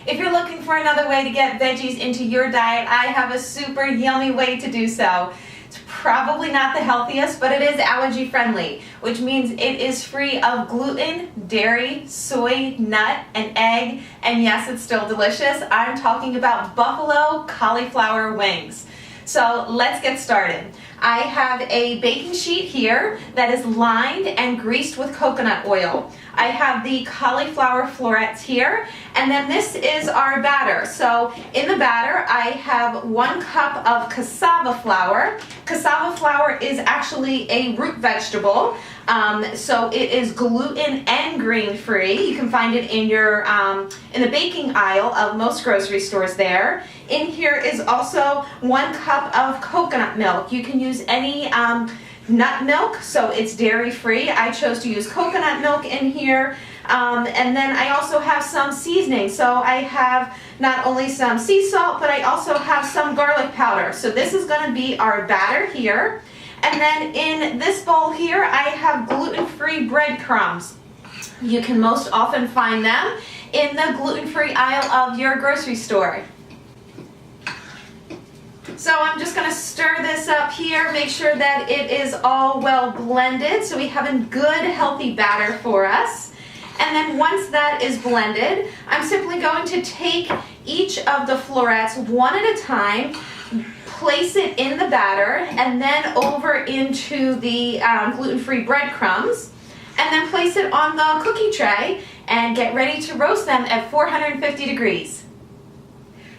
If you're looking for another way to get veggies into your diet, I have a super yummy way to do so. It's probably not the healthiest, but it is allergy friendly, which means it is free of gluten, dairy, soy, nut, and egg, and yes, it's still delicious. I'm talking about buffalo cauliflower wings. So let's get started. I have a baking sheet here that is lined and greased with coconut oil. I have the cauliflower florets here, and then this is our batter. So in the batter, I have 1 cup of cassava flour. Cassava flour is actually a root vegetable, so it is gluten and grain-free. You can find it in your in the baking aisle of most grocery stores there. In here is also 1 cup of coconut milk. You can use any nut milk, so it's dairy-free. I chose to use coconut milk in here. And then I also have some seasoning. So I have not only some sea salt, but I also have some garlic powder. So this is going to be our batter here. And then in this bowl here, I have gluten-free breadcrumbs. You can most often find them in the gluten-free aisle of your grocery store. So I'm just going to stir this up here, make sure that it is all well blended so we have a good healthy batter for us. And then once that is blended, I'm simply going to take each of the florets one at a time, place it in the batter, and then over into the gluten-free breadcrumbs, and then place it on the cookie tray and get ready to roast them at 450 degrees.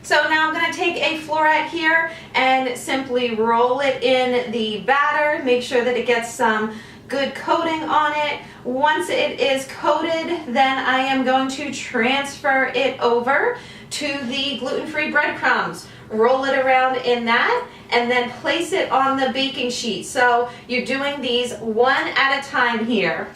So now I'm going to take a floret here and simply roll it in the batter, make sure that it gets some good coating on it. Once it is coated, then I am going to transfer it over to the gluten-free breadcrumbs. Roll it around in that and then place it on the baking sheet. So you're doing these one at a time here.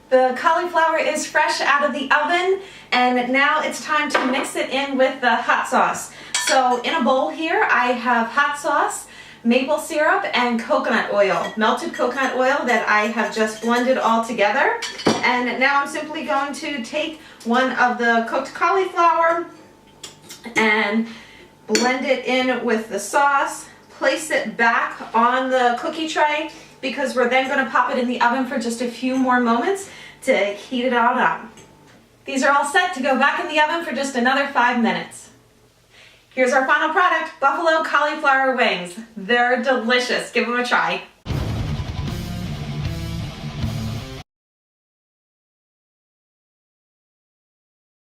The cauliflower is fresh out of the oven, and now it's time to mix it in with the hot sauce. So in a bowl here, I have hot sauce, maple syrup, and coconut oil, melted coconut oil that I have just blended all together. And now I'm simply going to take one of the cooked cauliflower and blend it in with the sauce, place it back on the cookie tray, because we're then going to pop it in the oven for just a few more moments to heat it all up. These are all set to go back in the oven for just another 5 minutes. Here's our final product, buffalo cauliflower wings. They're delicious. Give them a try.